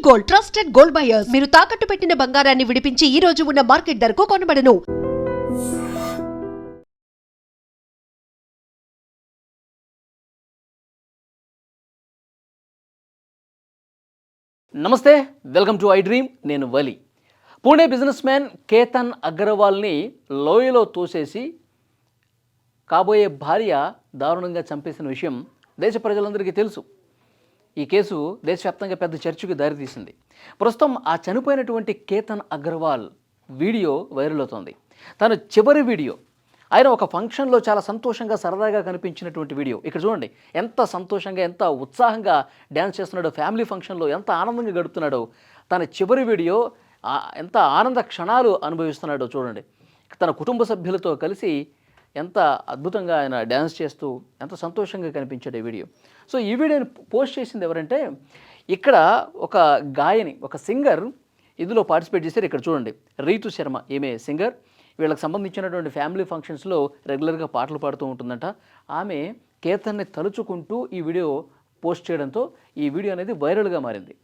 Gold, trusted gold buyers. మీరు తాకట్టు పెట్టిన బంగారాన్ని విడిపించి ఈ రోజు ఉన్న మార్కెట్ ధరకు కొనబడను. నమస్తే, వెల్కమ్ టు ఐ డ్రీమ్. నేను వలి. పూణే బిజినెస్ మ్యాన్ కేతన్ అగర్వాల్ని లోయలో తోసేసి కాబోయే భార్య దారుణంగా చంపేసిన విషయం దేశ ప్రజలందరికీ తెలుసు. ఈ కేసు దేశవ్యాప్తంగా పెద్ద చర్చకు దారితీసింది. ప్రస్తుతం ఆ చనిపోయినటువంటి కేతన్ అగర్వాల్ వీడియో వైరల్ అవుతోంది. తన చివరి వీడియో, ఆయన ఒక ఫంక్షన్లో చాలా సంతోషంగా సరదాగా కనిపించినటువంటి వీడియో. ఇక్కడ చూడండి, ఎంత సంతోషంగా ఎంత ఉత్సాహంగా డ్యాన్స్ చేస్తున్నాడో, ఫ్యామిలీ ఫంక్షన్లో ఎంత ఆనందంగా గడుపుతున్నాడో. తన చివరి వీడియో ఎంత ఆనంద క్షణాలు అనుభవిస్తున్నాడో చూడండి. తన కుటుంబ సభ్యులతో కలిసి ఎంత అద్భుతంగా ఆయన డ్యాన్స్ చేస్తూ ఎంత సంతోషంగా కనిపించాడు ఈ వీడియో. సో ఈ వీడియోని పోస్ట్ చేసింది ఎవరంటే, ఇక్కడ ఒక గాయని, ఒక సింగర్ ఇందులో పార్టిసిపేట్ చేశారు. ఇక్కడ చూడండి, రీతు శర్మ, ఈమె సింగర్. వీళ్ళకి సంబంధించినటువంటి ఫ్యామిలీ ఫంక్షన్స్లో రెగ్యులర్గా పాటలు పాడుతూ ఉంటుందంట. ఆమె కేతన్ని తలుచుకుంటూ ఈ వీడియో పోస్ట్ చేయడంతో ఈ వీడియో అనేది వైరల్గా మారింది.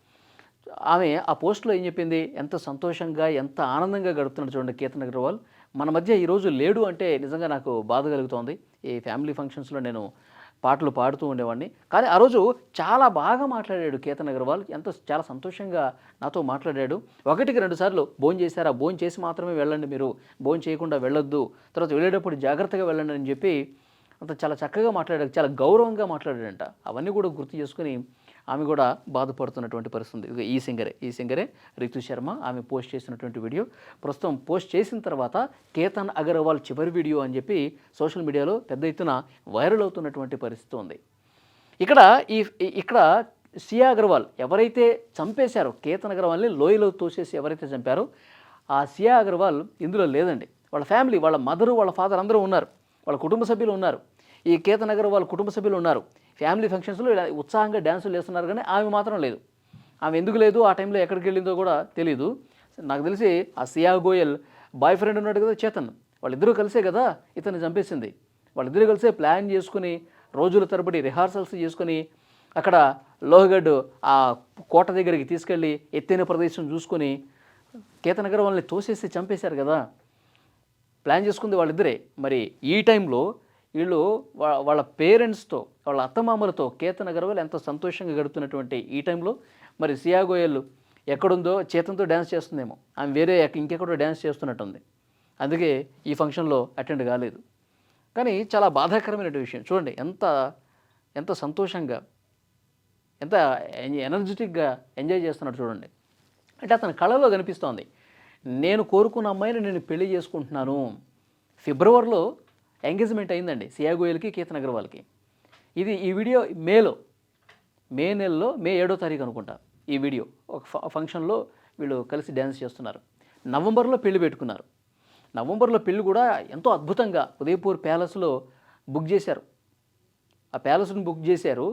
ఆమె ఆ పోస్ట్లో ఏం చెప్పింది, ఎంత సంతోషంగా ఎంత ఆనందంగా గడుపుతున్నాడు చూడండి కేతన్ అగర్వాల్. మన మధ్య ఈరోజు లేడు అంటే నిజంగా నాకు బాధ కలుగుతోంది. ఈ ఫ్యామిలీ ఫంక్షన్స్లో నేను పాటలు పాడుతూ ఉండేవాడిని, కానీ ఆ రోజు చాలా బాగా మాట్లాడాడు కేతన్ అగర్వాల్. చాలా సంతోషంగా నాతో మాట్లాడాడు. ఒకటికి 2 సార్లు భోజనం చేశారా, భోజనం చేసి మాత్రమే వెళ్ళండి, మీరు భోజనం చేయకుండా వెళ్ళొద్దు, తర్వాత వెళ్ళేటప్పుడు జాగ్రత్తగా వెళ్ళండి అని చెప్పి చాలా చక్కగా మాట్లాడాడు, చాలా గౌరవంగా మాట్లాడాడంట. అవన్నీ కూడా గుర్తు చేసుకుని ఆమె కూడా బాధపడుతున్నటువంటి పరిస్థితి. ఈ సింగరే రితు శర్మ. ఆమె పోస్ట్ చేసినటువంటి వీడియో ప్రస్తుతం పోస్ట్ చేసిన తర్వాత కేతన్ అగర్వాల్ చివరి వీడియో అని చెప్పి సోషల్ మీడియాలో పెద్ద ఎత్తున వైరల్ అవుతున్నటువంటి పరిస్థితి ఉంది. ఇక్కడ సియా అగర్వాల్ ఎవరైతే చంపేశారో, కేతన్ అగర్వాల్ని లోయలో తోసేసి ఎవరైతే చంపారో ఆ సియా అగర్వాల్ ఇందులో లేదండి. వాళ్ళ ఫ్యామిలీ, వాళ్ళ మదరు, వాళ్ళ ఫాదర్ అందరూ ఉన్నారు, వాళ్ళ కుటుంబ సభ్యులు ఉన్నారు. ఈ కేతన్ అగర్వాల్ కుటుంబ సభ్యులు ఉన్నారు. ఫ్యామిలీ ఫంక్షన్స్లో ఇలా ఉత్సాహంగా డ్యాన్సులు వేస్తున్నారు, కానీ ఆమె మాత్రం లేదు. ఆమె ఎందుకు లేదు, ఆ టైంలో ఎక్కడికి వెళ్ళిందో కూడా తెలియదు. నాకు తెలిసి ఆ సియా గోయల్ బాయ్ ఫ్రెండ్ ఉన్నాడు కదా చేతన్, వాళ్ళిద్దరూ కలిసే కదా ఇతన్ని చంపేసింది. వాళ్ళిద్దరూ కలిసే ప్లాన్ చేసుకుని రోజుల తరబడి రిహార్సల్స్ చేసుకుని అక్కడ లోహగఢ్ ఆ కోట దగ్గరికి తీసుకెళ్ళి ఎత్తైన ప్రదేశం చూసుకొని కేతన్ అగర్వాల్ని తోసేసి చంపేశారు కదా. ప్లాన్ చేసుకుంది వాళ్ళిద్దరే. మరి ఈ టైంలో వీళ్ళు వాళ్ళ పేరెంట్స్తో, వాళ్ళ అత్తమామలతో కేతన్ అగర్వాల్ ఎంతో సంతోషంగా గడుపుతున్నటువంటి ఈ టైంలో మరి సియా గోయల్ ఎక్కడుందో చేతన్తో డ్యాన్స్ చేస్తుందేమో, ఆమె వేరే ఇంకెక్కడో డ్యాన్స్ చేస్తున్నట్టుంది. అందుకే ఈ ఫంక్షన్లో అటెండ్ కాలేదు. కానీ చాలా బాధాకరమైన విషయం చూడండి, ఎంత సంతోషంగా ఎంత ఎనర్జెటిక్గా ఎంజాయ్ చేస్తున్నాడు చూడండి. అంటే అతని కళలో కనిపిస్తోంది, నేను కోరుకున్న అమ్మాయిని నేను పెళ్లి చేసుకుంటున్నాను. ఫిబ్రవరిలో ఎంగేజ్మెంట్ అయిందండి సియా గోయల్కి కేతన్ అగర్వాల్కి. ఈ వీడియో మే నెలలో మే 7వ తారీఖు అనుకుంటా. ఈ వీడియో ఒక ఫంక్షన్లో వీళ్ళు కలిసి డ్యాన్స్ చేస్తున్నారు. నవంబర్లో పెళ్లి పెట్టుకున్నారు. నవంబర్లో పెళ్లి కూడా ఎంతో అద్భుతంగా ఉదయపూర్ ప్యాలెస్లో బుక్ చేశారు. ఆ ప్యాలెస్ను బుక్ చేశారు.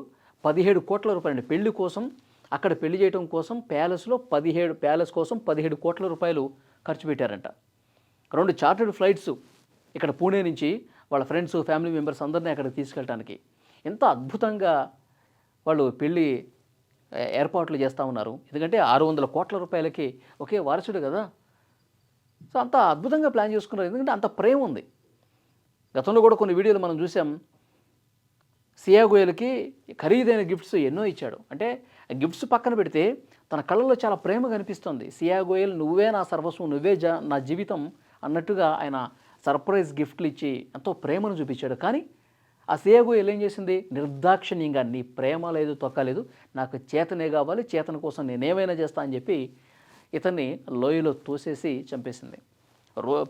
17 కోట్ల రూపాయలు పెళ్లి కోసం, అక్కడ పెళ్లి చేయడం కోసం ప్యాలెస్ కోసం 17 కోట్ల రూపాయలు ఖర్చు పెట్టారంట. 2 చార్టర్డ్ ఫ్లైట్స్ ఇక్కడ పూణే నుంచి వాళ్ళ ఫ్రెండ్స్, ఫ్యామిలీ మెంబర్స్ అందరినీ అక్కడికి తీసుకెళ్ళడానికి ఎంత అద్భుతంగా వాళ్ళు పెళ్ళి ఏర్పాట్లు చేస్తూ ఉన్నారు. ఎందుకంటే 600 కోట్ల రూపాయలకి ఒకే వారసుడు కదా. సో అంత అద్భుతంగా ప్లాన్ చేసుకున్నారు, ఎందుకంటే అంత ప్రేమ ఉంది. గతంలో కూడా కొన్ని వీడియోలు మనం చూసాం. సియా గోయల్కి ఖరీదైన గిఫ్ట్స్ ఎన్నో ఇచ్చాడు. అంటే గిఫ్ట్స్ పక్కన పెడితే తన కళ్ళలో చాలా ప్రేమ కనిపిస్తుంది. సియా గోయల్ నువ్వే నా సర్వస్వం, నువ్వే నా జీవితం అన్నట్టుగా ఆయన సర్ప్రైజ్ గిఫ్ట్లు ఇచ్చి ఎంతో ప్రేమను చూపించాడు. కానీ ఆ సియా గోయల్ ఏం చేసింది, నిర్దాక్షిణ్యంగా నీ ప్రేమ లేదు, తొక్కలేదు, నాకు చేతనే కావాలి, చేతన కోసం నేనేమైనా చేస్తా అని చెప్పి ఇతన్ని లోయలో తోసేసి చంపేసింది.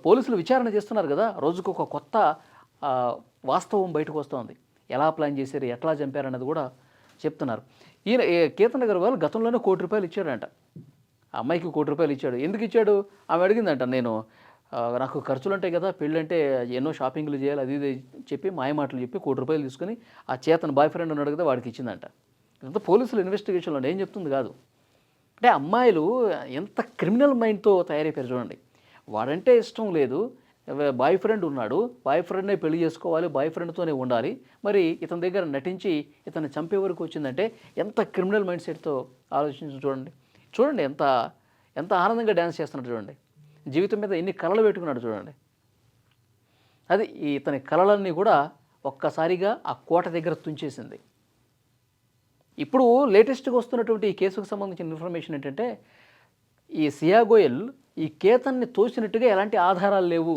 పోలీసులు విచారణ చేస్తున్నారు కదా, రోజుకు ఒక కొత్త వాస్తవం బయటకు వస్తుంది. ఎలా ప్లాన్ చేశారు, ఎట్లా చంపారన్నది కూడా చెప్తున్నారు. కేతన్ అగర్వాల్ గతంలోనే ₹1 కోటి ఇచ్చాడంట. ఆ అమ్మాయికి ₹1 కోటి ఇచ్చాడు. ఎందుకు ఇచ్చాడు, ఆమె అడిగిందంట, నాకు ఖర్చులు ఉంటాయి కదా, పెళ్ళంటే ఎన్నో షాపింగ్లు చేయాలి, అది ఇది చెప్పి మాయమాటలు చెప్పి ₹1 కోటి తీసుకుని ఆ చేతన్ బాయ్ ఫ్రెండ్ ఉన్నాడు కదా వాడికి ఇచ్చిందంట. ఇదంతా పోలీసులు ఇన్వెస్టిగేషన్లో ఏం చెప్తుంది కాదు. అంటే అమ్మాయిలు ఎంత క్రిమినల్ మైండ్తో తయారైపోయారు చూడండి. వాడంటే ఇష్టం లేదు, బాయ్ ఫ్రెండ్ ఉన్నాడు, బాయ్ ఫ్రెండ్నే పెళ్లి చేసుకోవాలి, బాయ్ ఫ్రెండ్తోనే ఉండాలి, మరి ఇతని దగ్గర నటించి ఇతన్ని చంపే వరకు వచ్చిందంటే ఎంత క్రిమినల్ మైండ్ సెట్తో ఆలోచించి చూడండి. చూడండి ఎంత ఎంత ఆనందంగా డ్యాన్స్ చేస్తున్నాడు చూడండి. జీవితం మీద ఎన్ని కళలు పెట్టుకున్నాడు చూడండి. అది ఇతని కళలన్నీ కూడా ఒక్కసారిగా ఆ కోట దగ్గర తుంచేసింది. ఇప్పుడు లేటెస్ట్గా వస్తున్నటువంటి ఈ కేసుకు సంబంధించిన ఇన్ఫర్మేషన్ ఏంటంటే, ఈ సియా గోయల్ ఈ కేతన్ని తోసినట్టుగా ఎలాంటి ఆధారాలు లేవు.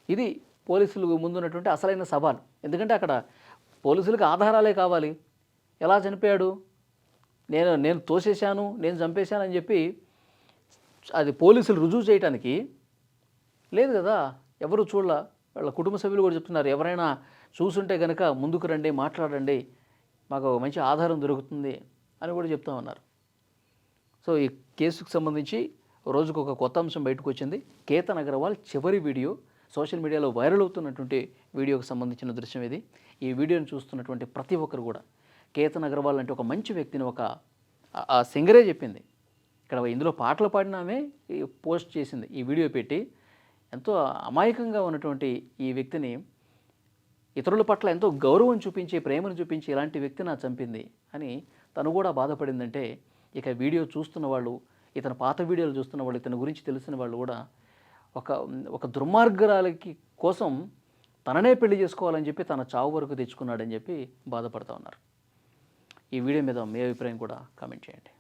ఇది పోలీసులకు ముందున్నటువంటి అసలైన సవాల్. ఎందుకంటే అక్కడ పోలీసులకు ఆధారాలే కావాలి. ఎలా చనిపోయాడు, నేను తోసేశాను, నేను చంపేశాను అని చెప్పి అది పోలీసులు రుజువు చేయడానికి లేదు కదా. ఎవరు చూడలా. వాళ్ళ కుటుంబ సభ్యులు కూడా చెప్తున్నారు, ఎవరైనా చూసుంటే కనుక ముందుకు రండి, మాట్లాడండి, మాకు మంచి ఆధారం దొరుకుతుంది అని కూడా చెప్తా ఉన్నారు. సో ఈ కేసుకు సంబంధించి రోజుకు ఒక కొత్త అంశం బయటకు వచ్చింది. కేతన్ అగర్వాల్ చివరి వీడియో సోషల్ మీడియాలో వైరల్ అవుతున్నటువంటి వీడియోకి సంబంధించిన దృశ్యం ఇది. ఈ వీడియోని చూస్తున్నటువంటి ప్రతి ఒక్కరు కూడా కేతన్ అగర్వాల్ అంటే ఒక మంచి వ్యక్తిని ఒక ఆ సింగరే చెప్పింది. ఇక్కడ ఇందులో పాటలు పాడిన ఆమె పోస్ట్ చేసింది, ఈ వీడియో పెట్టి ఎంతో అమాయకంగా ఉన్నటువంటి ఈ వ్యక్తిని, ఇతరుల పట్ల ఎంతో గౌరవం చూపించి, ప్రేమను చూపించి ఇలాంటి వ్యక్తిని నా చంపింది అని తను కూడా బాధపడిందంటే, ఇక వీడియో చూస్తున్న వాళ్ళు, ఇతని పాత వీడియోలు చూస్తున్న వాళ్ళు, ఇతని గురించి తెలిసిన వాళ్ళు కూడా ఒక దుర్మార్గురాలకి కోసం తననే పెళ్లి చేసుకోవాలని చెప్పి తన చావు వరకు తెచ్చుకున్నాడని చెప్పి బాధపడుతూ ఉన్నారు. ఈ వీడియో మీద మీ అభిప్రాయం కూడా కామెంట్ చేయండి.